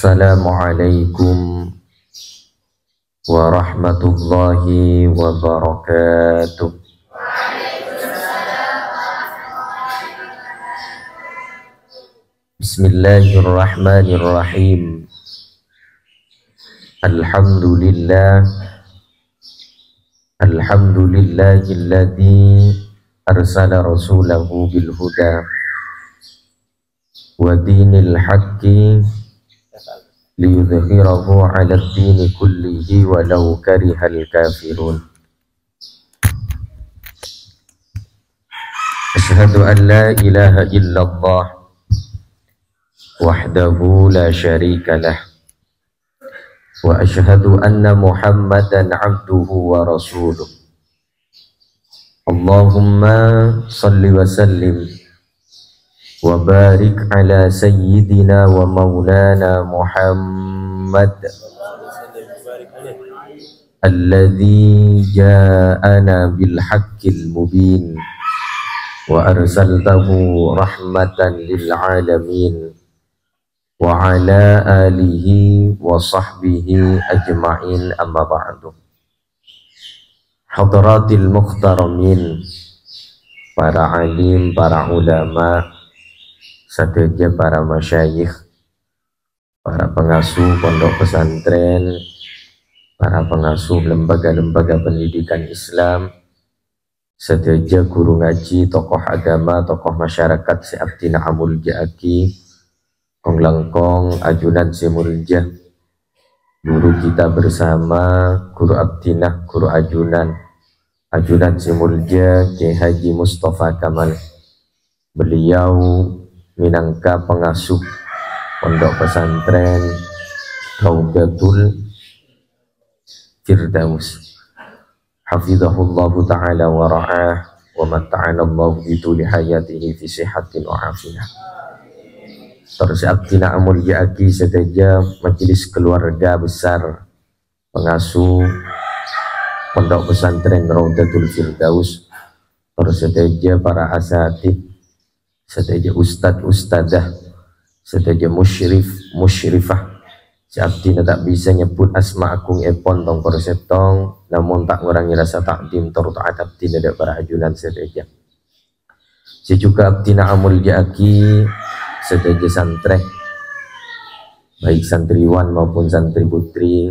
Assalamualaikum warahmatullahi wabarakatuh. Bismillahirrahmanirrahim. Alhamdulillahilladzi arsala rasulahu bil huda wa dinil haqqi liyudhhirahu 'ala ad-dini kullihi walau karihal kafirun. Asyhadu an la ilaha illallah wahdahu la syarika lah wa asyhadu anna Muhammadan 'abduhu wa rasuluh. Allahumma salli wa sallim wa barik ala sayyidina wa maulana Muhammad alladzi ja'ana bil haqqil mubin wa arsaltahu rahmatan lil alamin wa ala alihi wa sahbihi ajma'in, amma ba'du. Hadratil muhtaramin, para alim, para ulama, sateja para masyayikh, para pengasuh pondok pesantren, para pengasuh lembaga-lembaga pendidikan Islam, sateja guru ngaji, tokoh agama, tokoh masyarakat seabdina amul ja'aki, kong langkong ajunan semuljah, guru kita bersama, guru abdinah, guru ajunan semuljah Kiai Haji Mustafa Kamal. Beliau minangka pengasuh pondok pesantren Raudatul Firdaus, hafizahullahu ta'ala wa ra'ah wa mata'ana Allahu bituli hayatihi fi sihatin wa afinah. Terus abdina amul ja'aki seteja majelis keluarga besar pengasuh pondok pesantren Raudatul Firdaus, terus seteja para asatidz, seteja ustad-ustadah, seteja musyrifah. Si abdi tak bisa nyebut asma akung epon tong korsetong, namun tak ngurangi rasa takdim turut abdi ada para ajunan seteja. Si juga abdi amul ja'aki seteja santreh, baik santriwan maupun santri putri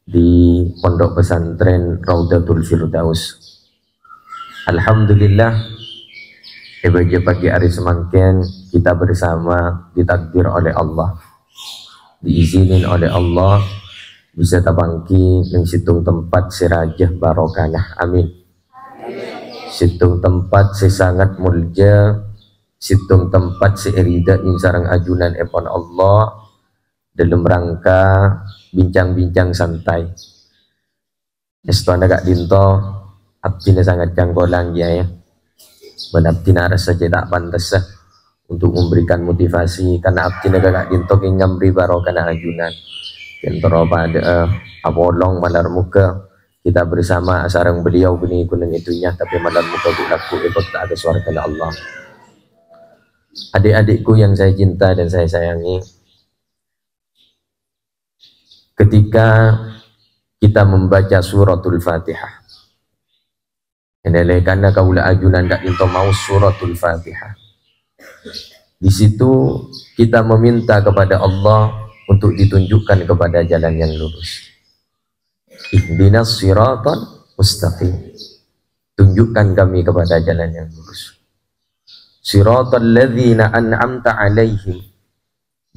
di pondok pesantren Raudatul Firdaus. Alhamdulillah, ibadah pagi hari semangken kita bersama ditakdir oleh Allah, diizinin oleh Allah bisa tabangki yang situng tempat sirajah barokanah, amin. Situng tempat sesangat mulja, situng tempat seirida insarang ajunan epon Allah dalam rangka bincang-bincang santai. Estuana gak dinto abdina sangat janggolang ya. Benabdina rasa tak pantas untuk memberikan motivasi, karena abdina gak dinto yang nyamri barokana ajunan. Kentoro pada abolong malar muka kita bersama sarang beliau benih kuneng itunya, tapi malar muka laku ebot tak ada suara kena Allah. Adik-adikku yang saya cinta dan saya sayangi, ketika kita membaca suratul Fatihah, karena kaula ajunan dak into mau suratul Fatihah, di situ kita meminta kepada Allah untuk ditunjukkan kepada jalan yang lurus. Ihdinas siratal mustaqim, tunjukkan kami kepada jalan yang lurus. Siratal ladzina an'amta alaihim,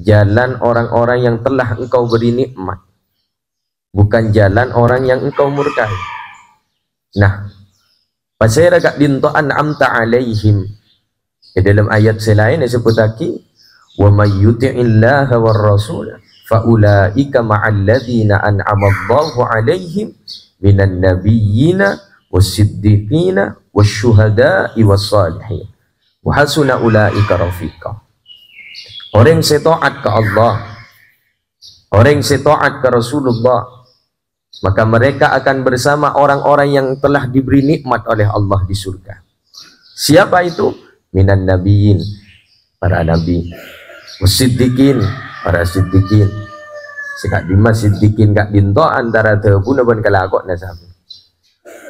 jalan orang-orang yang telah engkau beri nikmat, bukan jalan orang yang engkau murkai. Nah, pasal agak dinto an'amta alaihim, dalam ayat selain disebut lagi wa may yuti'illaha war rasul fa ulaika ma'al ladzina an'amallahu alaihim minan nabiyyina was-siddiqina wasyuhada'i was-salihin wa hasuna ulaika rafiqa. Orang yang taat ke Allah, orang yang taat ke Rasulullah, maka mereka akan bersama orang-orang yang telah diberi nikmat oleh Allah di surga. Siapa itu? Minan nabiyyin, para nabi, wasiddiqin, para siddiqin. Sekak dimas siddiqin kak dinto antara tebuna ban kalakok nasab.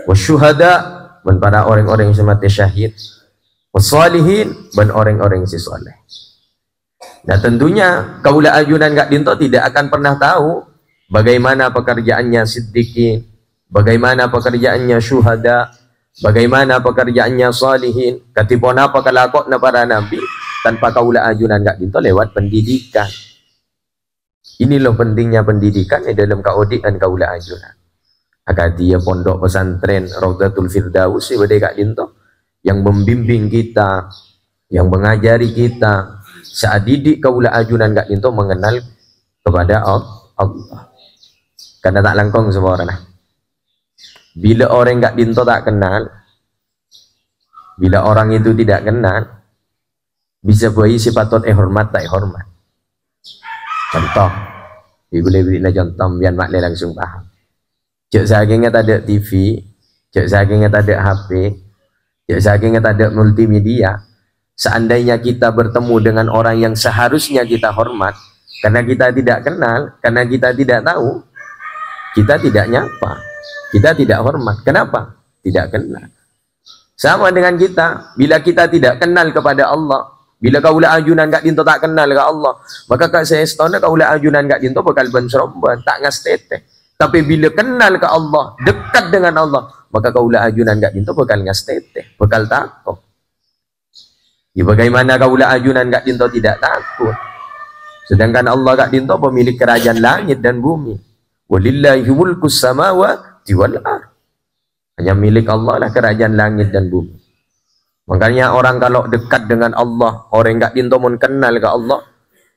Wasyuhada ban para orang-orang yang mati syahid. Wasalihin ban orang-orang si soleh. Nah tentunya kaula ajunan kak dinto tidak akan pernah tahu bagaimana pekerjaannya siddiqin, bagaimana pekerjaannya syuhada, bagaimana pekerjaannya salihin, katipun apa kalakokna para nabi tanpa kaula ajunan kak dinto lewat pendidikan. Ini loh pentingnya pendidikan di dalam kaudi dan kaula ajunan. Agar dia pondok pesantren Raudhatul Firdaus badai kak dinto yang membimbing kita, yang mengajari kita saat didik kaula ajunan kak dinto mengenal kepada Allah. Karena tak langkong semua orang. Bila orang kak dinto tak kenal, bila orang itu tidak kenal, bisa buai sipatot hormat tak hormat. Contoh, boleh beri contoh biar makle langsung paham. Cek sagingnya tak ada TV, cek sagingnya tak ada HP, cek sagingnya tak ada multimedia. Seandainya kita bertemu dengan orang yang seharusnya kita hormat, karena kita tidak kenal, karena kita tidak tahu, kita tidak nyapa, kita tidak hormat. Kenapa? Tidak kenal. Sama dengan kita, bila kita tidak kenal kepada Allah, bila kaula ajunan kak dinto tak kenal ke Allah, maka kak saya setahun kaula ajunan kak dinto bakal benseromban, tak ngastete. Tapi bila kenal ke Allah, dekat dengan Allah, maka kaula ajunan kak dinto bakal ngastete, bakal takut. Ya, bagaimana kaula ajunan kak dinto tidak takut? Sedangkan Allah kak dinto pemilik kerajaan langit dan bumi. Walillahi mulkus samawati wal ardh. Hanya milik Allah lah kerajaan langit dan bumi. Makanya orang kalau dekat dengan Allah, orang enggak dinto mun kenal ke Allah,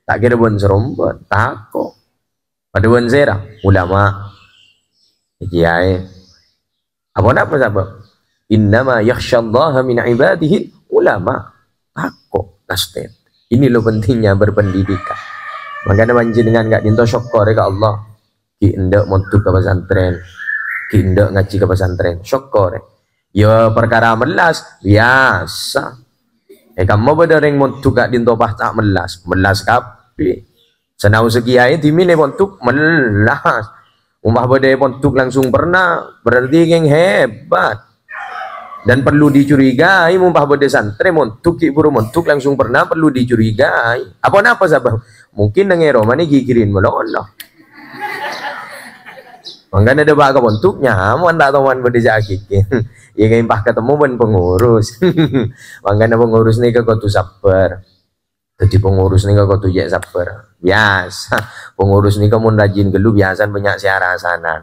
tak kira bon serombat, takut. Pada bon zera ulama, kiai. Apa sebab? Innama yakhsyallaha min ibadihi ulama. Takut nastet. Ini lo pentingnya berpendidikan. Makanya panjenengan enggak dinto syukur ke Allah. Ki ndak montuk ke pesantren, ki ndak ngaji ke pesantren, syukur. Ya perkara melas biasa. Kamu berdering montuk gak dintopah tak melas kapi. Senau sekiai timine montuk melas. Umpah berdering montuk langsung pernah berarti yang hebat. Dan perlu dicurigai umpah berdering santri montuk buru montuk langsung pernah perlu dicurigai. Apa sabab? Mungkin nangero mani gigirin meloloh. Makanya ada baga bentuknya, mau tak tahu mana berdiri akikin. Ya kayak impah ketemu ben pengurus. Makanya pengurus ni kau tu sabar. Jadi pengurus ni kau tu je sabar. Biasa. Pengurus ni kamu rajin gelu biasa banyak siarasanan.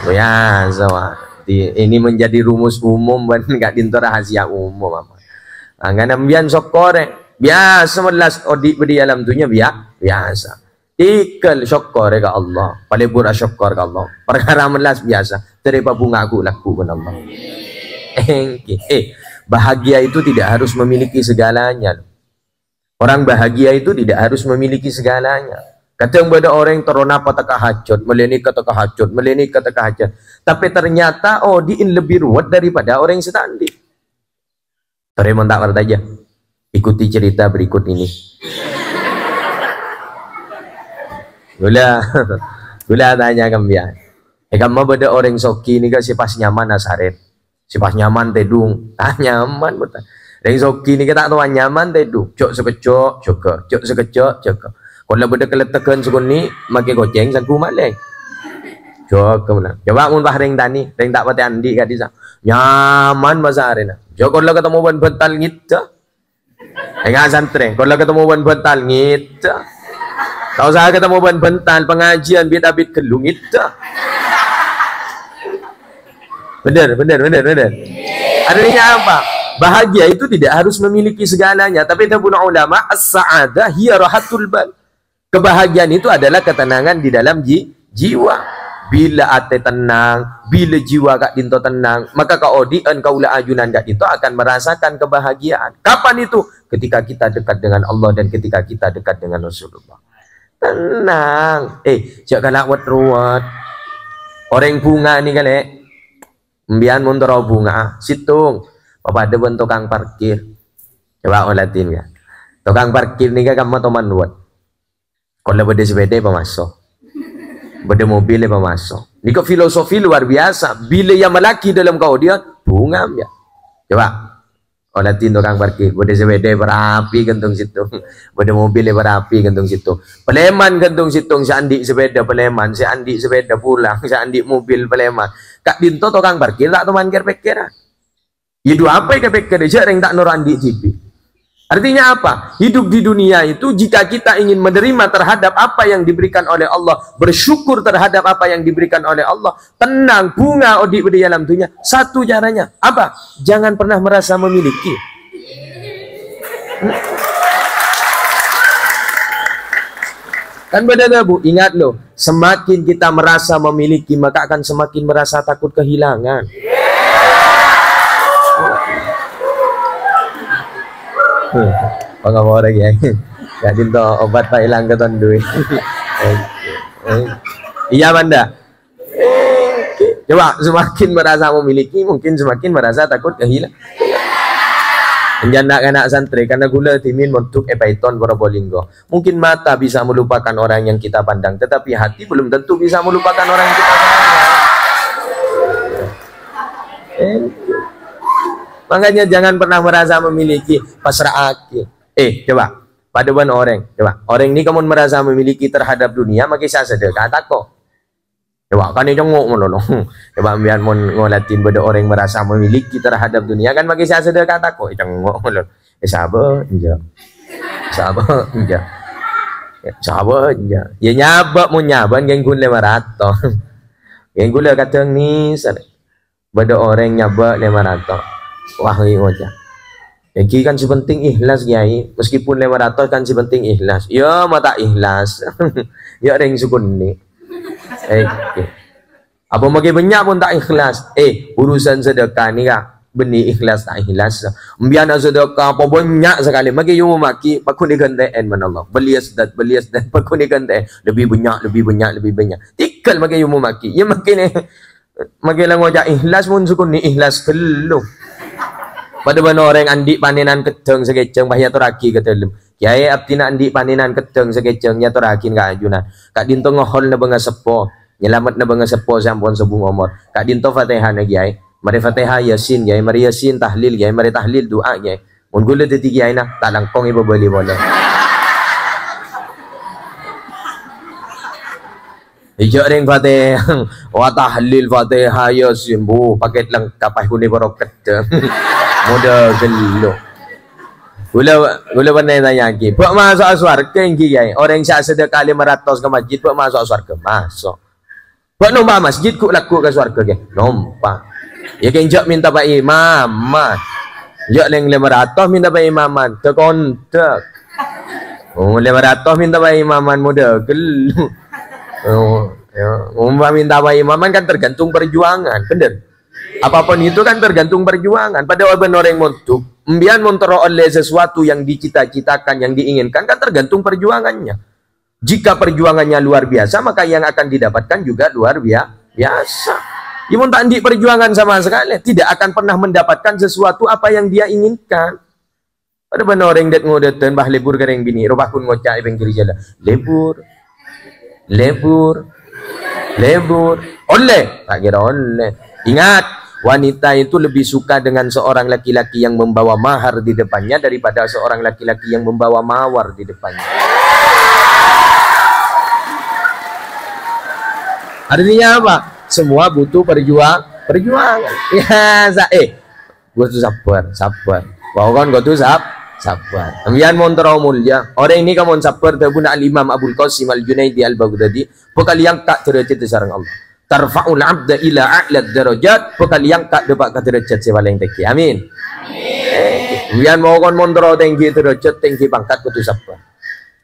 Biasa wah. Ini menjadi rumus umum dan enggak dinto rahasia umum apa. Makanya bian sokore. Biasa melas odik beri alam dunia biasa. Ikal syukur ke Allah, paling pura syukur ke Allah. Perkara melas biasa, terima bunga aku laku pun Allah. Bahagia itu tidak harus memiliki segalanya. Orang bahagia itu tidak harus memiliki segalanya. Kadang ada orang yang teronapa teka hajat, melenik ke teka hajat, melenik ke teka hajat. Tapi ternyata diin lebih ruwet daripada orang yang setandi. Terima tak aja. Ikuti cerita berikut ini. Gula tanya kembian. Kamu beda orang soki ni kan si pas nyaman asaret, si pas nyaman tedung, nyaman betul. Orang soki ni kita tahu nyaman tedung, cok sekecok, cok sekecok. Kalau beda keletakan sukun ni, makai goceng sangku maleng. Cok kemana? Coba mun bah ring tani, ring tak pati andi kat disa. Nyaman masa arena. Cok kalau ketemu ban bental ngita, enggak santre. Kalau ketemu ban bental ngita. Kau saya ketemu ban bental pengajian bit-abit kelungit dah. Benar. Artinya apa? Bahagia itu tidak harus memiliki segalanya, tapi tabun ulama as-sa'adah hiya rahatul bal. Kebahagiaan itu adalah ketenangan di dalam jiwa. Bila ate tenang, bila jiwa kak dinto tenang, maka kaodian kaula ajunan kak dinto akan merasakan kebahagiaan. Kapan itu? Ketika kita dekat dengan Allah dan ketika kita dekat dengan Rasulullah. Tenang. Jangan lawat ruwet. Orang bunga ni kali. Mbian mundur bunga. Situng. Bapak ada bentuk tukang parkir. Coba olatin ya. Tukang parkir ni kan kamu teman buat. Kalau beda sepeda pemasok, beda mobil pemasok. Ni kok filosofi luar biasa. Bila yang melaki dalam kau dia bungam ya. Coba. Orang tin tukang parkir, beda sepeda berapi gantung situ, beda mobil berapi gantung situ. Peleman gantung situ, si Andi sepeda peleman, si Andi sepeda pulang, si Andi mobil peleman. Kak Dinto tukang parkir tak teman kira-kira. Hidup apa yang kira-kira dia yang tak nur Andi TV. Artinya apa? Hidup di dunia itu jika kita ingin menerima terhadap apa yang diberikan oleh Allah, bersyukur terhadap apa yang diberikan oleh Allah, tenang, bunga di dalam dunia. Satu caranya apa? Jangan pernah merasa memiliki. Kan beda Bu, ingat loh, semakin kita merasa memiliki maka akan semakin merasa takut kehilangan. Pengamu orang ya, jadi untuk obat tak hilang ke tuan duit. Iya banda. Coba semakin merasa memiliki, mungkin semakin merasa takut kehilangan. Menjanda anak santri karena gula timin untuk Python Probolinggo. Mungkin mata bisa melupakan orang yang kita pandang, tetapi hati belum tentu bisa melupakan orang yang kita pandang. Makanya jangan pernah merasa memiliki pasrah aki. Coba pada orang, coba orang ini kamu merasa memiliki terhadap dunia, maka saya sedekah tako. Coba kan ini jongok menolong. Coba biar mon ngolatin pada orang merasa memiliki terhadap dunia kan, maka saya sedekah tako. Jongok menolong. Sabar, iya. Sabar, iya. Sabar, iya. Ya nyabak mau nyaban geng gula 500. Geng gula kata ni, pada orang nyabak 500. Wah ngocah. Yang kan si penting ikhlas Kiai. Meskipun 500 kan si penting ikhlas. Ya mata ikhlas. Ya ada yang sukun ni. Apa makin banyak pun tak ikhlas. Urusan sedekah ni kak benih ikhlas tak ikhlas. Biar nak sedekah apa banyak sekali. Makin you maki pakun digantiin mana Allah. Belias dan pakun digantiin. Lebih banyak. Tikal makin you maki. Ya makin lah ngojak ikhlas pun sukun ni ikhlas keluh. Pada mana orang andi panenan keteng segeceng bahaya toraki ketelem. Kiai abtina andi panenan keteng segeceng nya torakin ka ajunan. Kak dinto ngohol na banga sepo, nyelamat na banga sepo sampun sebung umur. Kak dinto Fatihah na kiai. Mari Fatihah Yasin kiai, mari Yasin tahlil kiai, mari tahlil doa kiai. Mun gule teti kiai na tak langkong ibu boleh. Ijak ring Fatihah, wa tahlil Fatihah Yasin bu paket lengkap ai kuni barokat. Muda gelo. Gula pandai tanya lagi. Buat masuk surga engki kiai. Orang yang sedekah 500 ke masjid buat masuk surga. Masuk. Buat nombak masjid ku laku ke surga ke. Nombak. Ya kenjak minta pak imam. Jak leng 500 minta pak imaman. Terkontak. 500 minta pak imaman muda gelo. Minta pak imaman kan tergantung perjuangan. Bener. Apapun itu kan tergantung perjuangan. Pada orang montuk, mbian montoro oleh sesuatu yang dicita-citakan, yang diinginkan kan tergantung perjuangannya. Jika perjuangannya luar biasa, maka yang akan didapatkan juga luar biasa. Imun tak di perjuangan sama sekali, tidak akan pernah mendapatkan sesuatu apa yang dia inginkan. Pada orang dat ngodetan bah lebur kereng bini, robah pun ngocak ibeng kiri jalan. Lebur. Oleh, tak kira oleh. Ingat, wanita itu lebih suka dengan seorang laki-laki yang membawa mahar di depannya daripada seorang laki-laki yang membawa mawar di depannya. Artinya apa? Semua butuh perjuangan. Ya, butuh sabar. Bahkan butuh sabar. Ambian montoro mulia. Orang ini kamu sabar terguna al-Imam Abul Qasim Al-Junaidi Al-Baghdadi. Pokal yang tak derajat sareng Allah. Tarfa'ul 'abda ila a'la darajat, pokal yang tak dapat ke derajat si paling tinggi. Amin. Ambian mau kon montoro tinggi derajat tinggi pangkat kudu sabar.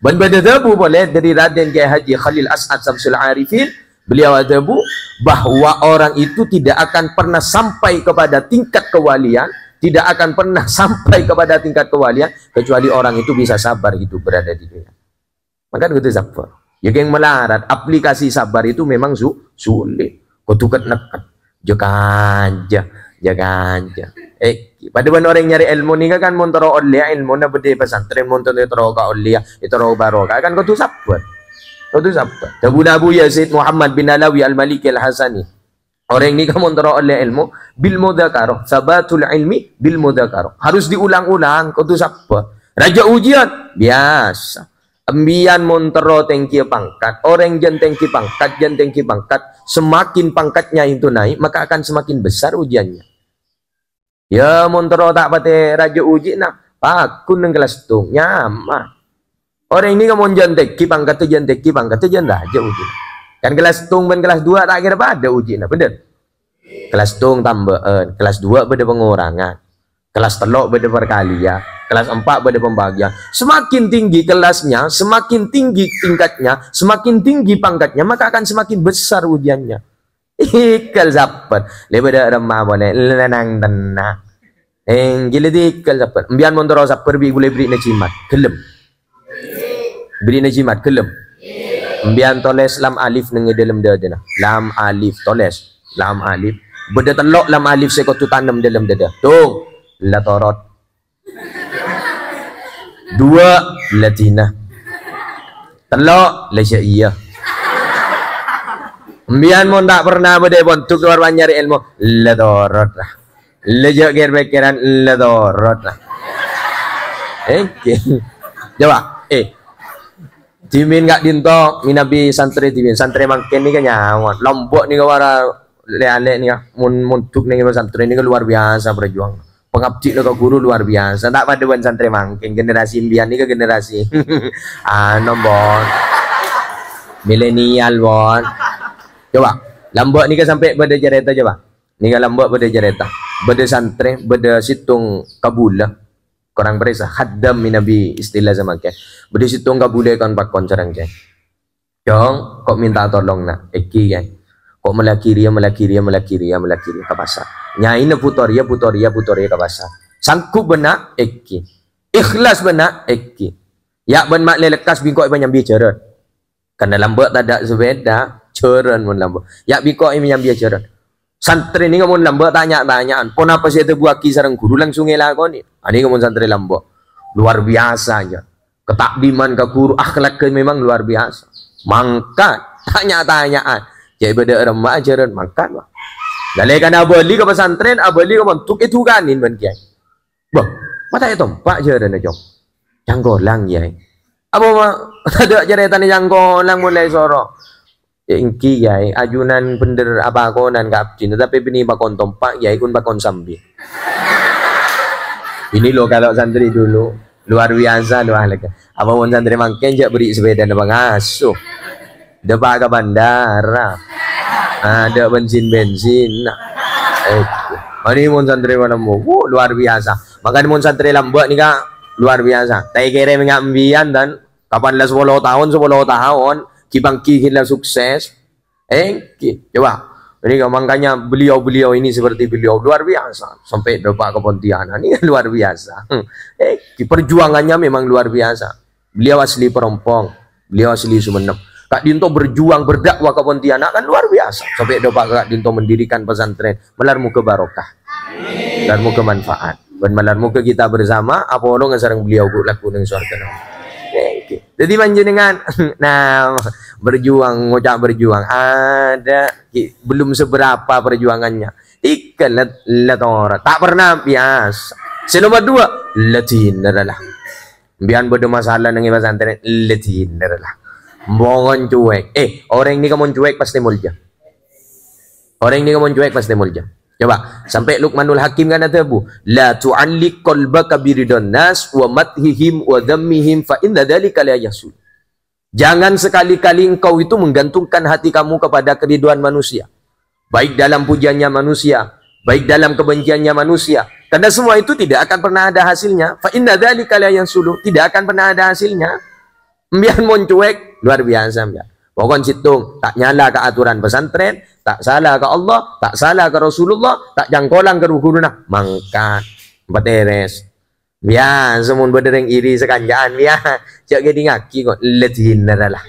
Ban badadabu boleh dari Raden Kiai Haji Khalil As'ad Samsul Arifin. Beliau adabu bahwa orang itu tidak akan pernah sampai kepada tingkat kewalian, tidak akan pernah sampai kepada tingkat kewalian kecuali orang itu bisa sabar hidup berada di dunia. Maka itu sabar. Ya yang melarat aplikasi sabar itu memang sulit. Kau tukat nekat, jaga aja. Pada mana orang nyari ilmu ni kan montoro oleh ilmu na bede pesantren montoro toro ka oleh toro barokah kan kau tu siapa? Kau tu siapa? Abu Yazid Muhammad bin Alawi Al-Maliki Al-Hasani. Orang ni kan montoro oleh ilmu bil mudzakarah, sabatul ilmi bil mudzakarah. Harus diulang-ulang. Kau tu siapa? Raja ujian biasa. Ambian montoro tengki pangkat, orang jan tengki pangkat, semakin pangkatnya itu naik, maka akan semakin besar ujiannya. Ya montoro tak pate raja uji nak, pakun nang kelas tung, nyama. Orang ini kamu jan tengki pangkat jan raja uji. Kan kelas tung ben kelas 2 tak kira pada uji nak, bener. Kelas tung tambahan, kelas 2 beda pengurangan, kelas telok beda perkalian. Kelas 4 pada pembagian. Semakin tinggi kelasnya, semakin tinggi tingkatnya, semakin tinggi pangkatnya, maka akan semakin besar ujiannya. Ikal zapat. Lebih remah boleh. Lenang tenang. Gila ikal zapat. Mbian montoro zapat boleh beri najimat. Kelem. Beri najimat. Kelem. Mbian toles lam alif nenge dalam dada. Lam alif toles. Lam alif. Beda telok lam alif sekotu tanam dalam dada. Tung. Latorot. 2 Latina. Telok Lesyaiyah. Mbian mon tak pernah bede bontuk luar nyari ilmu ledorot lah. Lejak pikiran ledorot lah. Coba timin gak dinto minabi santri timin santri makin ni kan nyawat lombok ni kawara le-ale ni mun tuk ni santri ni luar biasa berjuang. Pengabdi lo guru luar biasa. Tak pada wan santri mangkin generasi imbian ni ke generasi nombor milenial bon. Coba lambok ni ke sampai pada cerita coba. Ni ke lambok pada cerita. Pada santri, pada situng kabula. Korang berisa haddam minabi istilah sama ke. Pada situng kabula kan pakon carang ke. Jong kok minta tolong nak eki ke. Kok melakiri ke pasar. Nyai na putoria ke pasar. Sangkup benak eki. Ikhlas benak eki. Ya ben mak lekas bingkok banyak bicara. Karena lambat tak ada sebeda, ceran mun lambat. Ya bingkok yang bicara. Santri ni kamu lambat tanya-tanyaan. Pon apa sih buaki sareng guru langsung ngelakoni. Ani kamu santri lambat. Luar biasa aja. Ketakdiman ke guru, akhlak ke memang luar biasa. Mangkat tanya-tanyaan. Jadi beda remah ajaran makan lah. Dalai kan abali ke pesantren, abali ke bentuk itu kanin ben kiai. Bah, mata itu pak ajaran aja. Janggolang kiai. Apa mah ada cerita ni janggolang mulai sorok. Engki kiai ajunan bender apa konan kapcin, tapi bini bakon tompak kiai kun bakon sambil. Ini lo kalau santri dulu luar biasa luar lagi. Apa pun santri makin jak beri sepeda na bangasuh. Depak ke bandara. Ada bensin. Ini mun santri mana mu luar biasa. Makanya mun santri lambat ni kak luar biasa. Tai kere mengambian dan kapan lah 10 tahun kibangki kita sukses. Coba. Ini makanya beliau ini seperti beliau luar biasa sampai depak ke Pontianak ini luar biasa. Perjuangannya memang luar biasa. Beliau asli Perompong, beliau asli Sumeneb. Kak Dinto berjuang berdakwah ke Pontianak kan luar biasa sampai depak Kak Dinto mendirikan pesantren. Melarmu ke barokah, melarmu ke manfaat, dan melarmu ke kita bersama. Apa orang ngasarang beliau ku laku nang surga. Jadi manjenengan, nah berjuang, ngocak berjuang, ada belum seberapa perjuangannya. Ikan latora, tak pernah biasa. Nomor 2, Latin adalah. Biar beda masalah dengan pesantren, Latin adalah. Bongon cuek. Orang ini kamu cuek pasti mulja. Orang ini kamu cuek pasti mulja. Coba sampai Luqmanul Hakim kan ada bu, la tu'alliq qalbaka biridon nas wa madhihim wa dhammihim fa inna dzalika la yasul. Jangan sekali-kali engkau itu menggantungkan hati kamu kepada keriduan manusia. Baik dalam pujiannya manusia, baik dalam kebenciannya manusia. Karena semua itu tidak akan pernah ada hasilnya. Fa inna dzalika la yasul. Tidak akan pernah ada hasilnya. Mbian mon cuek luar biasa mbian. Pokoknya situng tak nyala ke aturan pesantren, tak salah ke Allah, tak salah ke Rasulullah, tak jangkolang ke ruhurna, mangkat beres. Biar semun bedereng iri sekanjaan biar cak gedi ngaki kok letin adalah.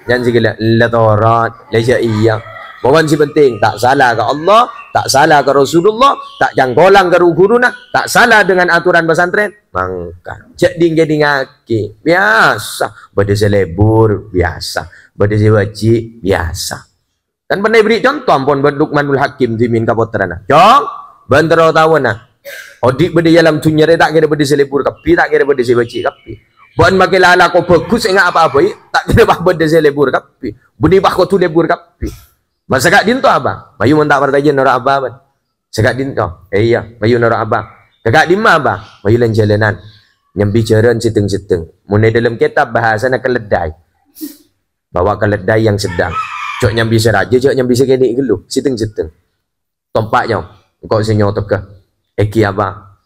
Jangan segala letorat, leja iya. Pokoknya si penting tak salah ke Allah, tak salah ke Rasulullah, tak jangkolang ke guruna, tak salah dengan aturan pesantren, mangka jadi ngaki biasa, bade selebur biasa, bade sewaji biasa. Kan pernah beri contoh ampun Lukmanul Hakim di min kapotrana. Jong, bantero tawana. Odik bade dalam tunyere tak kira bade selebur kapi, tak kira bade sewaji kapi. Bukan makin lala kau bagus enggak apa-apa, tak kira bah bade selebur kapi. Budi bah kau tu lebur kapi. Masa kak din to apa? Mayu mentak partajen nora apa ban? Sekak din to. Iya, mayu nora apa? Kakak din mah apa? Mayu lan jalanan. Nyambi jaran siteng-siteng. Mun dalam kitab bahasa nak keledai. Bawa keledai yang sedang. Cok nyambi seraja, cok nyambi segini geluh, siteng-siteng. Tompaknya, engkau senyo teka. Eki apa?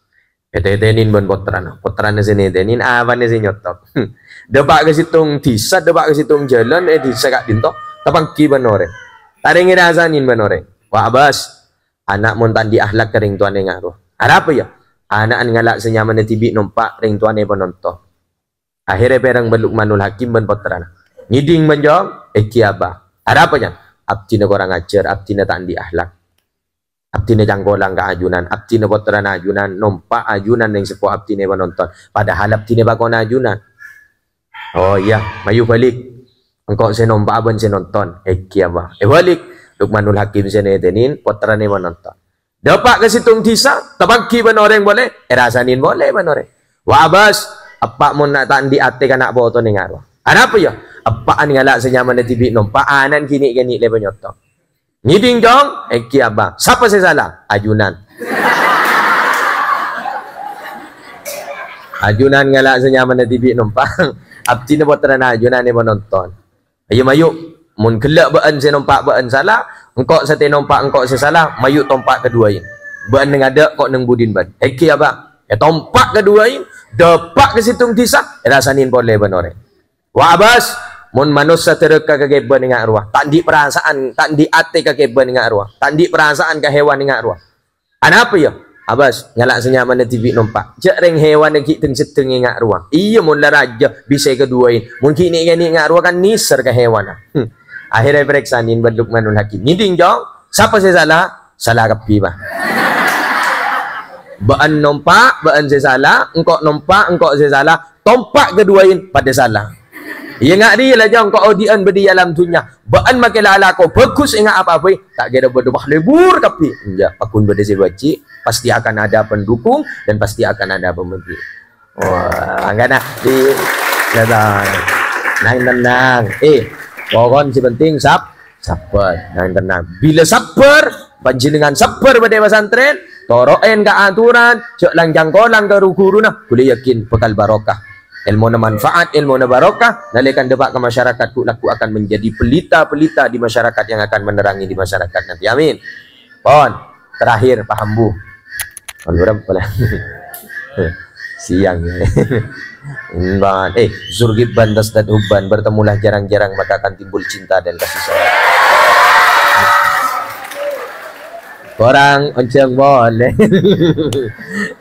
Etenin ban potran sini etenin awan sini nyotok. Debak ke situng disa, debak ke situng jalan, disa kak din to. Tapang ki banore. Taring ngirasanin banore. Wah bas, anak montan di ahlak kering tuan yang ngaruh. Ada apa ya? Anak ngalak senyaman tibi numpak ring tuan yang penonton. Akhirnya perang Lukmanul Hakim ben potran. Ngiding menjawab, eki apa? Ada apa ya? Abdina korang ajar, abdina tak di ahlak. Abdina jangkolang ke ajunan, abdina potran ajunan, numpak ajunan yang sepuh abdina penonton. Padahal abdina bakon ajunan. Oh iya, mayu balik. Engkau saya nompak abang saya nonton. Eki apa? Balik. Lukmanul Hakim saya netenin, potran yang menonton. Dapat ke situng disa, tabaki banoreng boleh, rasanin boleh banoreng. Wah abas, apa mau nak tandi ate kanak boto ning arwah. Ada apa ya? Apaan ngalak senyaman di TV nompak anan kini le penyotok. Ngiding dong, eki apa? Siapa saya salah? Ajunan. Ajunan ngalak senyaman di TV nompak. Abdi na potran ajunan ni menonton. Ayo mayu, mun kelak baan saya nompak baan salah, engkau saya nompak engkau saya salah, mayu tompak keduain. Baan neng ada kok neng budin ban. Eki apa? Ya tompak keduain, depak ke situng disa, rasanin boleh banore. Wah abas, mun manusia tereka kegeban dengan arwah, tak di perasaan, tak di ate kegeban dengan arwah, tak di perasaan ke hewan dengan arwah. Apa ya? Abas, nyalak senyaman TV nompak. Jak ring hewan yang kita seteng ngak ruang. Iya mun raja bisa keduain. Mungkin ini ngak ruang kan niser ke hewan. Akhirnya periksanin Lukmanul Hakim. Ngiding jong, siapa saya salah? Salah kapi bah. Baan nompak, baan saya salah. Engkau nompak, engkau saya salah. Tompak keduain pada salah. Iya ngak dia lah jong kau audian berdiri dalam dunia. Baan makin lala kau bagus ingat apa-apa. Tak kira berdebah lebur kapi. Ya, akun berdiri baci. Pasti akan ada pendukung dan pasti akan ada pemberi. Wah, enggak nak di tenang. Pokoknya si penting sabar, tenang. Bila sabar, panjenengan sabar pada pesantren, toroen ke aturan, cek langjang kolang ke guru nah, boleh yakin bekal barokah. Ilmu na manfaat, ilmu na barokah, nalikan depak ke masyarakat, laku akan menjadi pelita-pelita di masyarakat yang akan menerangi di masyarakat nanti. Amin. Pon, terakhir paham bu. Kalau boleh. Siang ya. Zurgibban tasdad hubban, bertemulah jarang-jarang maka akan timbul cinta dan kasih sayang. Korang onceng boleh.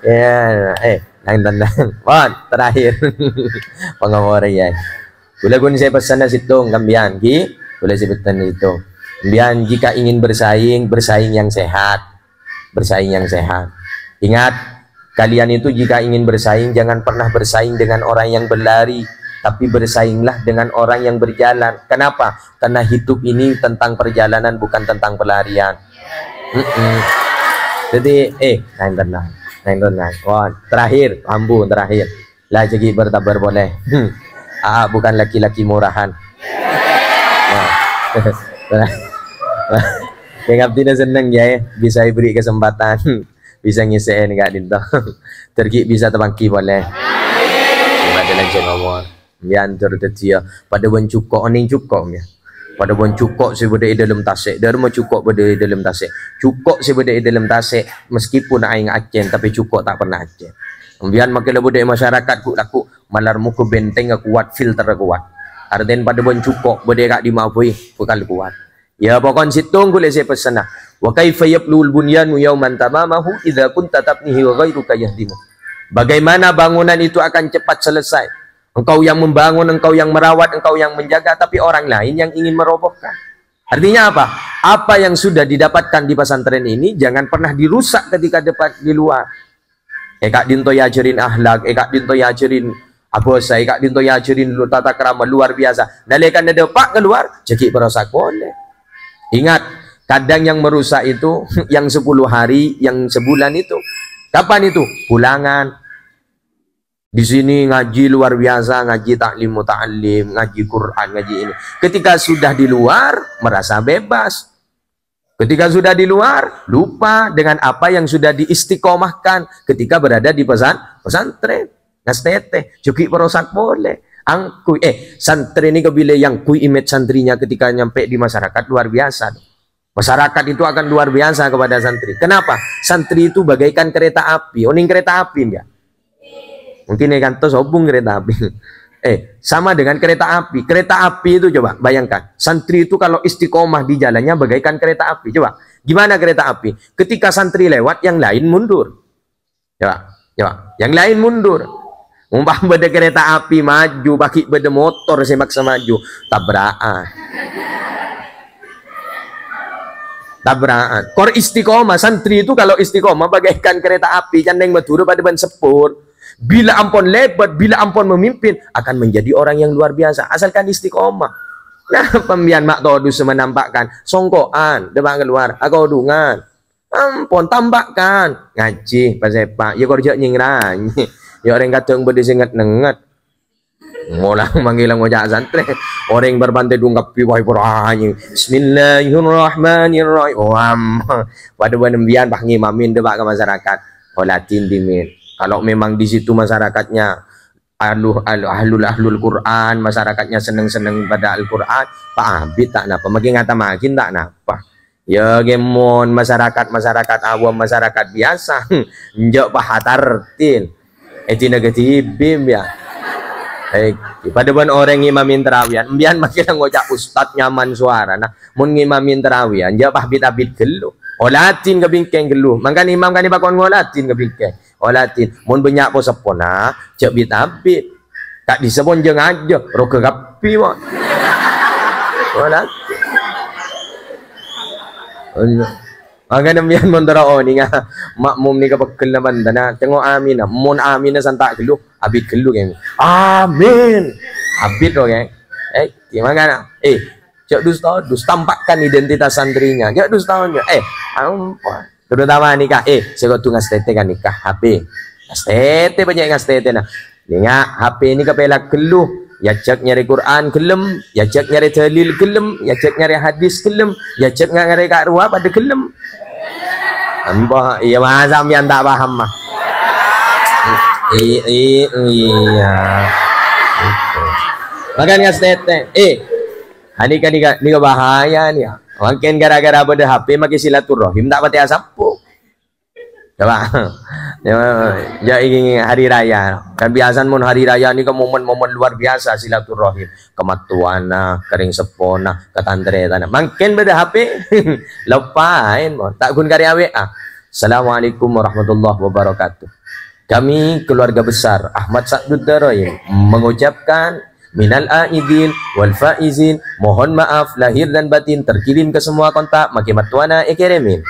Ya, tenang. Pon, terakhir. Pengamore ya. Boleh gun saya pesan situng kambian ki, boleh saya pesan situng. Kambian jika ingin bersaing yang sehat. Bersaing yang sehat. Ingat, kalian itu jika ingin bersaing, jangan pernah bersaing dengan orang yang berlari, tapi bersainglah dengan orang yang berjalan. Kenapa? Karena hidup ini tentang perjalanan, bukan tentang pelarian. Jadi, tenang. Terakhir, ambu terakhir. Lah jadi bertabar boleh. Bukan laki-laki murahan. Yang tidak senang ya, bisa beri kesempatan. Bisa ngisein enggak dinto. Tergi bisa tebangki boleh. Pada lanjut nomor. Bian terdetia pada bencukok oning cukok ya. Pada bencukok si beda dalam tasik. Dari mau cukok beda dalam tasik. Cukok si beda dalam tasik meskipun aing acen tapi cukok tak pernah acen. Kemudian makin budaya masyarakat ku laku malar muka benteng kuat, filter kuat. Arden pada bencukok beda kak dimaafui bukan kuat. Ya pokoknya situng boleh saya pesan. Wa kaifa yablul bunyanu yawman tamamahu idza kunta tabnihi wa ghairuka yahdimu. Bagaimana bangunan itu akan cepat selesai? Engkau yang membangun, engkau yang merawat, engkau yang menjaga, tapi orang lain yang ingin merobohkan. Artinya apa? Apa yang sudah didapatkan di pesantren ini jangan pernah dirusak ketika dapat di luar. Kak dinto yajarin akhlak, kak dinto yajarin apa saya, kak dinto yajarin tata krama luar biasa. Nalekan ada pak keluar, jadi berosak boleh. Ingat, kadang yang merusak itu yang 10 hari, yang sebulan itu. Kapan itu? Pulangan. Di sini ngaji luar biasa, ngaji taklim muta'allim, ngaji Quran, ngaji ini. Ketika sudah di luar, merasa bebas. Ketika sudah di luar, lupa dengan apa yang sudah diistiqomahkan ketika berada di pesantren. Ngastete, cuki perosak boleh. Angkui, santri ini kebile yang kui image santrinya ketika nyampe di masyarakat luar biasa. Masyarakat itu akan luar biasa kepada santri. Kenapa? Santri itu bagaikan kereta api. Oning kereta api ya. Mungkin kan tuh sobung kereta api. Sama dengan kereta api. Kereta api itu coba bayangkan. Santri itu kalau istiqomah di jalannya bagaikan kereta api. Coba. Gimana kereta api? Ketika santri lewat, yang lain mundur. Coba. Yang lain mundur. Umpah beda kereta api maju, baki beda motor semaksa maju. Tabrakan. Kor istiqomah. Santri itu kalau istiqomah bagaikan kereta api. Candeng baturu pada ban sepur. Bila ampun lebat, bila ampun memimpin, akan menjadi orang yang luar biasa. Asalkan istiqomah. Nah, pembian mak todus menampakkan songkoan, depan keluar, akodungan. Ampun, tambahkan. Ngaji, pasepak, ya kerja nyingrany. Ya orang kata yang berdesengat nengat. Ngolang manggilang ngojak santri. Orang berbantai dungkap piwai puranya. Bismillahirrahmanirrahim. Wam. Pada penembian pak ngimamin depan ke masyarakat. Olatin dimin. Kalau memang di situ masyarakatnya ahlul Quran, masyarakatnya seneng-seneng pada Al-Quran, Pak Abid tak napa, makin ngata makin tak napa. Ya gemon masyarakat awam, masyarakat biasa, njok pahatartin, negatifim ya. Pada ban orang ngimamin terawihan, mbian makin ngocak ustad nyaman suara, nah, mun ngimamin terawihan, njok pahbit-abit gelu, olatin kebingkeng gelu, mangkan imam kan ibakon ngolatin kebingkeng. Olatin, mun banyak po sepona, cek bit-abit. Kak disebon jeng aja, roke kapi mo. Olatin. Ang ganamian mon daro ni nga makmum ni kapagkel naman dana. Tengo amin na, mun amin na santa gelu, abit gelu kay. Amin. Abit ro kay. Gimana na? Cek dus tampakkan identitas santrinya. Cek dus tahunnya. Ampun. Terutama nikah, saya tu ngastete kan nikah HP, ngastete banyak ngastete nah, dengar HP ni kepelak keluh, ya cek nyari Quran kelem, ya cek nyari dalil kelem, ya cek nyari hadis kelem, ya cek nyari kat ruah pada kelem. Ambah, iya masa yang tak paham mah. Iya. Makan ngastete, ani kan ni bahaya ni. Mungkin gara-gara pada HP makin silaturahim tak pati asapu. Coba. Ya ingin hari raya. Kan biasa mun hari raya ni ke momen-momen luar biasa silaturahim. Kematuana, kering sepona, ketandretana. Mungkin pada HP lepain mon. Tak gun karya WA. Assalamualaikum warahmatullahi wabarakatuh. Kami keluarga besar Ahmad Sa'dud Daroin mengucapkan minal aidin wal faizin, mohon maaf lahir dan batin, terkirim ke semua kontak Maki Matuana Ekeremin.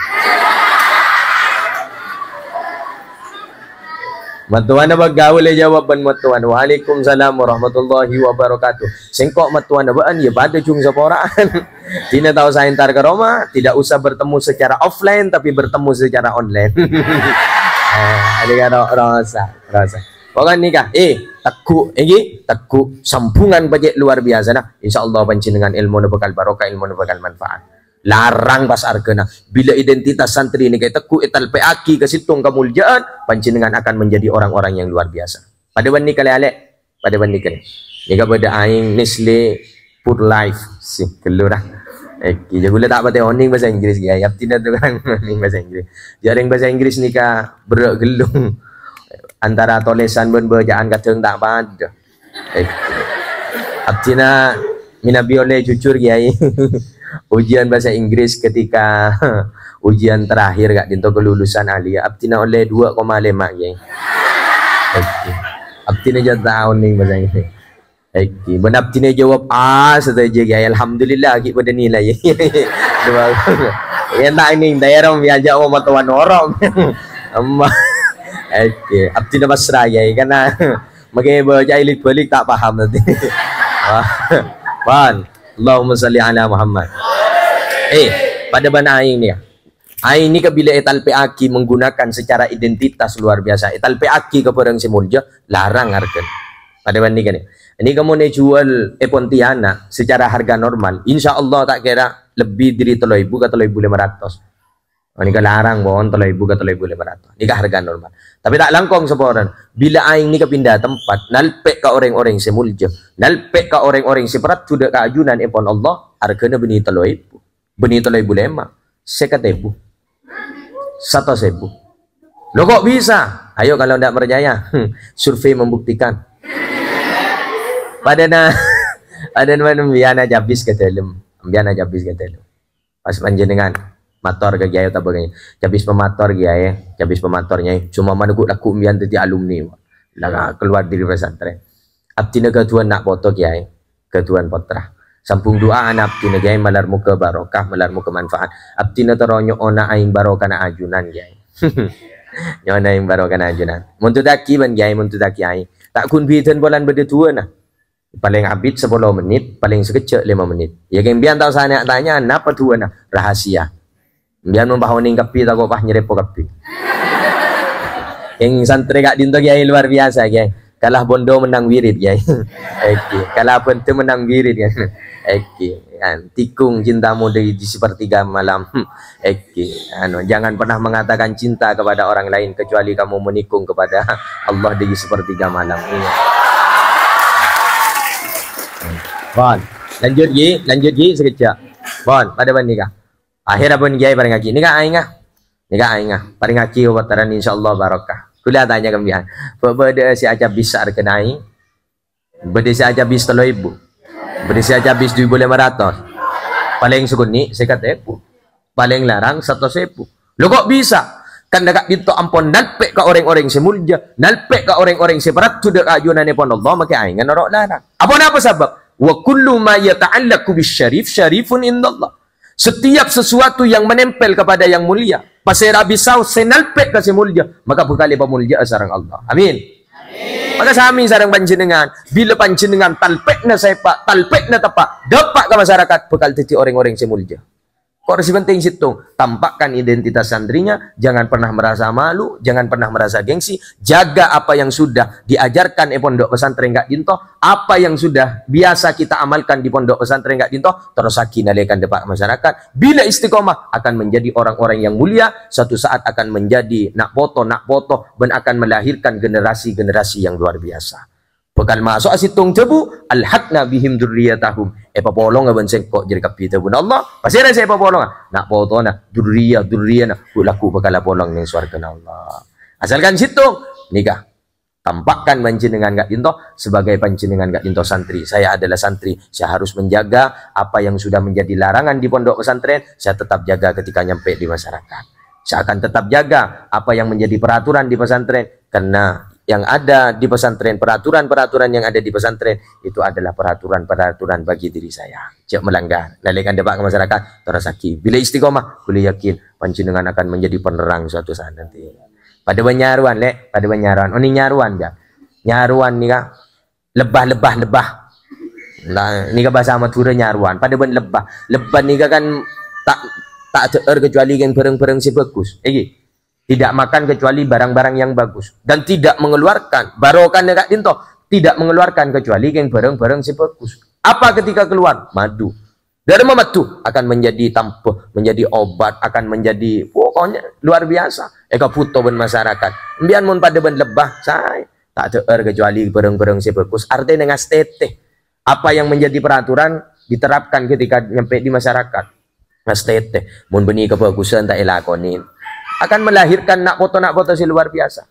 Matuana bagaul jawaban Matuana, waalaikumsalam warahmatullahi wabarakatuh. Sengkok Matuana baan ya pada cung seporaan. Tidak tahu saya entar ke Roma, tidak usah bertemu secara offline tapi bertemu secara online. Ada rasa. Pokoknya nikah, teguh, teguh, sambungan budget luar biasa nah. Insyaallah panjenengan ilmu bakal barokah, ilmu bakal manfaat. Larang pas argana. Bila identitas santri ini kayak teguh etal peaki ke situng kemuliaan, panjenengan akan menjadi orang-orang yang luar biasa. Pada ban nikah lek, pada ban nikah. Nikah pada aing Nestle Pure Life sih kelurah. Jadi tak pati oning bahasa Inggris ya. Tidak tu kan oning bahasa Inggris. Jarang bahasa Inggris nikah bergelung. Antara tulisan ben bacaan kadang tak pada. Abtina minabi oleh jujur kiai. Ujian bahasa Inggris ketika ujian terakhir gak dinto kelulusan aliyah. Abtina oleh 2,5 kiai. Abtina jatuh tahun nih bahasa Inggris. Eki, benar tine jawab saja ya. Alhamdulillah kita pada nilai. Dua. Yang tak ini daerah biasa orang tuan orang. Amma. Eki, abdi nama seraya karena makai baca ilik balik tak paham nanti. Pan, Allahumma salli ala Muhammad. Pada bana ini ya. Ini bila etalpe aki menggunakan secara identitas luar biasa. Etalpe aki ke orang semulja larang harga. Pada banding ini. Ini kamu nih jual Pontianak secara harga normal. Insya Allah tak kira lebih dari 3.000 ke 3.500. Ini kan larang bohong 3.000 ke 3.500. Ini kan harga normal. Tapi tak langkong seporan. Bila aing ini kepindah tempat, nalpek ke orang-orang semulja, nalpek ke orang-orang seperat sudah keajunan epon Allah. Harganya benih 3.000, benih 3.500, sekatemu. 1.000. Lo kok bisa? Ayo kalau tidak percaya, survei membuktikan. Padahal ada biana jabis ke dalam, biana jabis ke dalam. Pas panjenengan motor ke gaya tak begini, jabis pemator gaya, jabis pematornya. Cuma mana aku laku bian tadi alumni, lah keluar dari pesantren. Abdi negatuan nak foto gaya, ketuan potra. Sampung doa anak abdi gaya malar muka barokah, malar muka manfaat. Abdi teronyo ona aing barokah na ajunan gaya. Nyona aing barokah na ajunan. Muntu daki ban gaya, muntu daki aing. Tak kun bitan bolan berdetua na. Paling abid 10 menit, paling sekecil 5 menit. Ya yang bian tahu sana tanya apa tua na rahasia. Bian membahoning kapi tak kau pah nyerepo kapi. Yang santri kak dinto gaya luar biasa gaya. Kalah bondo menang wirid ya. Eki. Kalah pentu menang wirid ya. Eki. Tikung cintamu di sepertiga malam. Eki. Jangan pernah mengatakan cinta kepada orang lain kecuali kamu menikung kepada Allah di sepertiga malam. Bon, lanjut gi sekejap. Bon, pada ban nikah. Akhir apa nikah bareng aki. Nikah aing ah. Nikah aing ah. Bareng aki wataran insyaallah barokah. Kuliah tanya kembian. Beda si aja bisa kenai. Beda si aja bis 3.000. Beda si aja bis 2.500. Paling sukuni sekat epu. Paling larang 1.000. Lo kok bisa? Kan dekat pintu ampun nalpek ke orang-orang semulja, nalpek ke orang-orang separat sudah ajunan pun Allah maka aing norok larang. Apa sebab? Wa kullu ma yata'allaqu bisyarif syarifun indallah. Setiap sesuatu yang menempel kepada yang mulia, pasir abisau senalpek ke semulja, maka bekali pemulja sareng Allah. Amin. Maka sami sareng panjenengan, bila panjenengan talpekna sepak, talpekna tepak, dapat ke masyarakat bekal titi orang-orang semulja. Korsi penting situ, tampakkan identitas santrinya, jangan pernah merasa malu, jangan pernah merasa gengsi, jaga apa yang sudah diajarkan di pondok pesantren Kak Dinto, apa yang sudah biasa kita amalkan di pondok pesantren Kak Dinto, terus nalekan depan masyarakat. Bila istiqomah akan menjadi orang-orang yang mulia, suatu saat akan menjadi nak foto, dan akan melahirkan generasi-generasi yang luar biasa. Bekal masuk asitung tebu alhaqna bihim dzurriyyatahum. Papolong aban sengkok jadi kapita pun Allah. Pasir saya papolong. Nak foto na dzurriyyah na laku bekal polong ning surga Allah. Asalkan situ nikah. Tampakkan panjenengan Kak Dinto sebagai panjenengan Kak Dinto santri. Saya adalah santri. Saya harus menjaga apa yang sudah menjadi larangan di pondok pesantren, saya tetap jaga ketika nyampe di masyarakat. Saya akan tetap jaga apa yang menjadi peraturan di pesantren, karena yang ada di pesantren, peraturan-peraturan yang ada di pesantren itu adalah peraturan-peraturan bagi diri saya. Jangan melanggar. Nalekan depan ke masyarakat terasaki. Bila istiqomah, boleh yakin panjenengan akan menjadi penerang suatu saat nanti. Pada banyaruan pada banyaruan. Oh, ini nyaruan ya. Nyaruan ni kah? Lebah. Nah, ni kah bahasa Madura nyaruan. Pada ban lebah. Lebah ni kah kan tak ter kecuali yang barang-barang si bagus. Tidak makan kecuali barang-barang yang bagus, dan tidak mengeluarkan barokah Kak Dinto, tidak mengeluarkan kecuali yang barang-barang si bagus. Apa ketika keluar? Madu. Dari madu akan menjadi tampuh, menjadi obat, akan menjadi pokoknya luar biasa. Eka puto ben masyarakat. Mbian mun pada ben lebah, saya tak ter kecuali barang-barang si bagus. Artinya ngas teteh. Apa yang menjadi peraturan diterapkan ketika nyampe di masyarakat. Ngas teteh. Mun beni kebagusan tak elakonin. Akan melahirkan nak foto si luar biasa.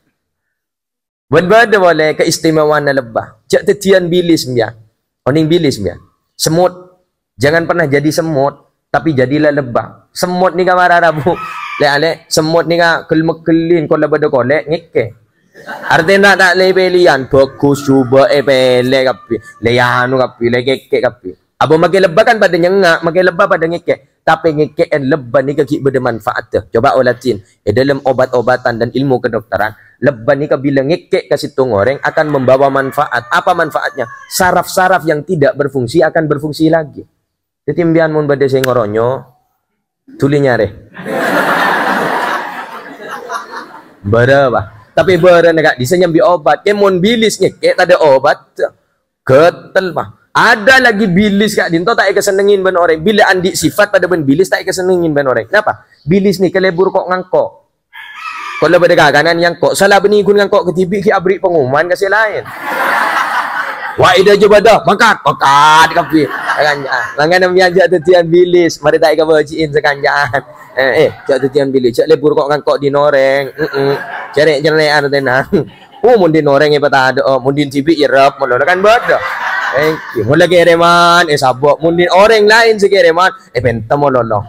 Berbeda boleh keistimewaan lebah. Jak tetian bilis mbia. Oning bilis mbia. Semut. Jangan pernah jadi semut, tapi jadilah lebah. Semut ni kamar Arabu. Le semut ni ka kelmekelin ko labada ko le ngike. Artinya tak le pilihan bagus coba pele kapi le anu kapi le keke kapi. Abo makin lebah kan pada nyengak, makin lebah pada ngekek. Tapi ngekek and lebah ni kaki bermanfaat tu. Coba olatin. Dalam obat-obatan dan ilmu kedokteran, lebah ni bila ngekek ke situ goreng akan membawa manfaat. Apa manfaatnya? Saraf-saraf yang tidak berfungsi akan berfungsi lagi. Ketimbian mun bade sing ngoronyo tulinya re. Berapa? Tapi beren negak disenyambi obat. Kemun bilis ngekek tak ada obat. Getel mah. Ada lagi bilis kak dinto tak kesenengin ben orang. Bila andi sifat pada ben bilis tak kesenengin ben orang. Kenapa? Bilis ni kelebur kok ngangkok. Kalau pada kanan yang kok salah benikun ngangkok ketibik ki abri pengumuman kasih lain. Wah ida coba dah makat kapi. Langgan miajak tetian bilis. Mari tak kabajiin sekanjaan. Cak tetian bilis. Cak lebur kok ngangkok di noreng. Cerek-cerekan tenang. Mun di noreng apa tak ada. Mun di tibik irap malah kan beda. Mula kereman, sabuk mundin orang lain sekereman, pentam mololong.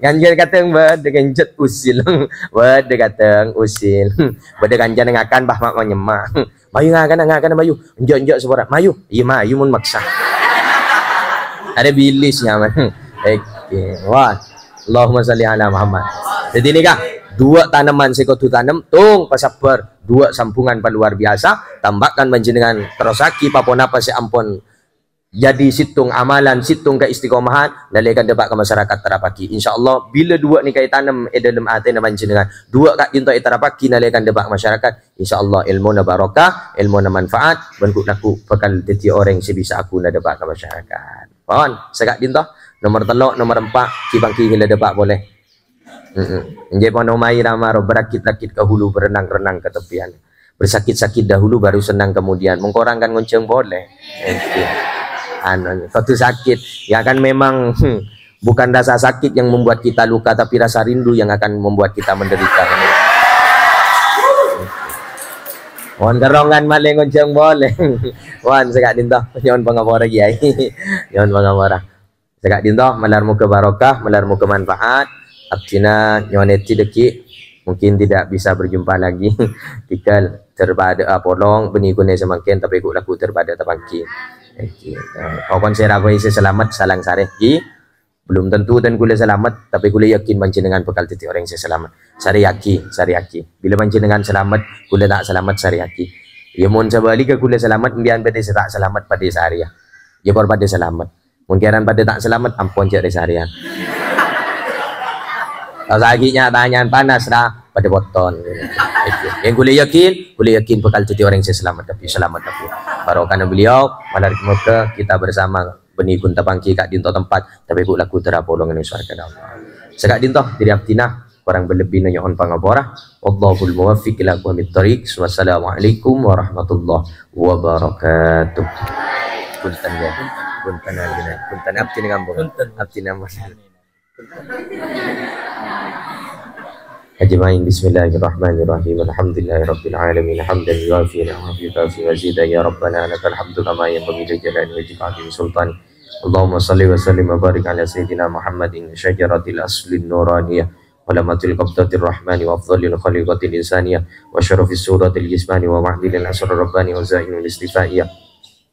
Ganjar kateng bade ganjat usil, bade kateng usil, bade ganjar ngakan bah mak menyemak. Mayu ngakan mayu, njok seborang mayu, iya mayu mun maksa. Ada bilisnya man. Wah, Allahumma salli ala Muhammad. Jadi ini kah? Dua tanaman sekotu tanam tung pasaper dua sampungan luar biasa tambahkan menjenengan terosaki papon apa si ampun jadi situng amalan situng keistiqomahan nalekan debat ke masyarakat terapaki insyaallah bila dua ni kai tanam dalam hati na menjenengan dua kak jinto terapaki nalekan debat masyarakat insyaallah ilmu na barokah ilmu na manfaat bentuk laku bakal dadi orang sebisa aku na debat ke masyarakat pon sekak jinto nomor 3 nomor 4 kibangki hila debat boleh. Menjadi panomai ramah berakit-rakit ke hulu berenang-renang ke tepian bersakit-sakit dahulu baru senang kemudian mengkorangkan ngonceng boleh suatu sakit ya kan memang bukan rasa sakit yang membuat kita luka tapi rasa rindu yang akan membuat kita menderita. Wan kerongan maling ngonceng boleh wan sekak dinto nyon pangapora kiai nyon pangapora sekak dinto malarmu ke barokah malarmu ke manfaat. Abcina nyoneti deki mungkin tidak bisa berjumpa lagi tikal terbada polong benikune semakin tapi ku laku terbada tapangki kawan saya rabai selamat salang sareki belum tentu dan kula selamat tapi kula yakin panjenengan bakal dadi orang saya selamat sariaki bila panjenengan selamat kula tak selamat sariaki ya mun sabali ke kula selamat mbian pada tak selamat pada saria ya por pada selamat mungkin pada tak selamat ampun cek saria. Sakitnya tangan panas dah pada boton. Yang kuliah yakin bakal jadi orang yang selamat tapi barokah beliau malar semoga kita bersama benih gunta pangki kak dinto tempat tapi ku laku terapolong ini surga Allah. Sekak dinto diri abdina kurang berlebih nyohon pangapora. Wallahul muwaffiq ila aqwamit thoriq. Wassalamualaikum warahmatullahi wabarakatuh. Punten abdi ngambung. Abdi nama. Ajmain bismillahirrahmanirrahim alhamdulillahirabbil alamin hamdan yuafi ni'amahu yukafi mazidan ya rabbana lakal hamdu kama yanbaghi li jalali wajhika wa sultani Allahumma salli wa sallim wa barik ala sayyidina Muhammadin syajaratil aslin nuraniyah wa lamatil qabdatir rahmani wa afdhalil khaliqatil insaniyah wa syarafis suratil jismani wa mahdilil asrar rabbani wa zainul istifaiyah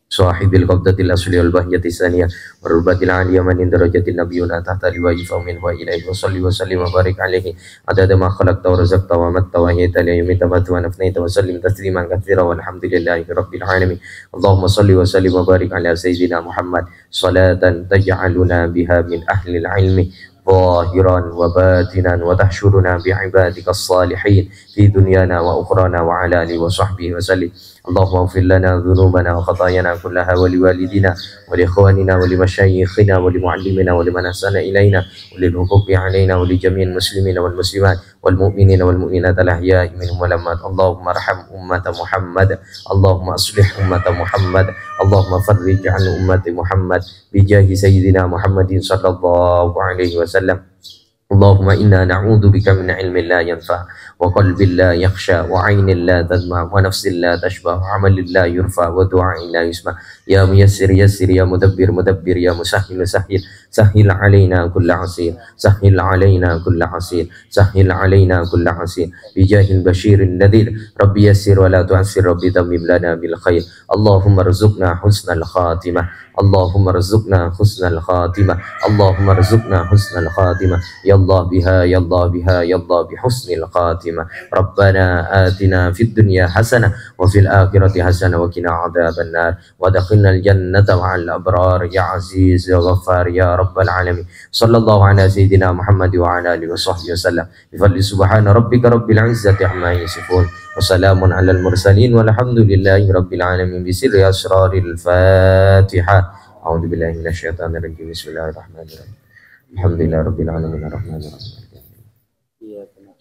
sahibil qabdatil asli wal bahjati saniyah warubatil aliyah manin darajatil nabiyuna tahta liwa'i faumin wa ilaihi wa salli wa sallim wa barik alaihi adada ma khalaqta wa razaqta wa matta wa hiyata li yumita wa nafnaita wa sallim tasliman katsira walhamdulillahi rabbil alamin Allahumma salli wa sallim wa barik ala sayyidina Muhammad salatan taj'aluna biha min ahli ilmi ظاهرا وباطنا وتحشرنا بعبادك الصالحين في دنيانا وأخرانا وعلى آله وصحبه وسلم اللهم اغفر لنا ذنوبنا وخطايانا كلها ولوالدنا ولإخواننا ولمشايخنا ولمعلمنا ولمن أحسن إلينا وللحقوق علينا ولجميع المسلمين والمسلمات والمؤمنين والمؤمنات الأحياء منهم والأموات اللهم ارحم أمة محمد اللهم أصلح أمة محمد اللهم فرج عن أمة محمد بجاه سيدنا محمد صلى الله عليه وسلم Allahumma inna na'udzubika min ilmin la yanfa wa qalbin la yakhsha wa 'ainin la tadma wa nafsin la tashba wa 'amalin la yurfa wa du'ain la yusma ya muyassir yassir ya mudabbir mudabbir ya musahhil sahhil sahhil 'alaina kulla 'asir sahhil 'alaina kulla 'asir sahhil 'alaina kulla 'asir bi jahil basyirin nadhir rabbi yassir wa la tu'assir rabbi tammim lana bil khair Allahumma rzuqna husnal khatimah Allahumma rzuqna husnal khatimah Allahumma rzuqna husnal khatimah ya Allah biha ya Allah biha ya Allah bihusnil khatimah Rabbana atina fid dunya hasanah wa fil akhirati hasanah wa qina adzaban nar wa adkhilnal jannata ma'al abrar ya aziz ya ghaffar ya rabbal alamin sallallahu ala sayyidina Muhammad wa ala alihi wa sahbihi wasallam bi fadli subhana rabbika rabbil izzati amma yasifun wa salamun alal mursalin walhamdulillahi rabbil alamin bi sirri asraril Fatihah. A'udzu billahi minasyaitonir rajim. Bismillahirrahmanirrahim. Alhamdulillahi rabbil alamin arrahmanir rahim. Iya, benar.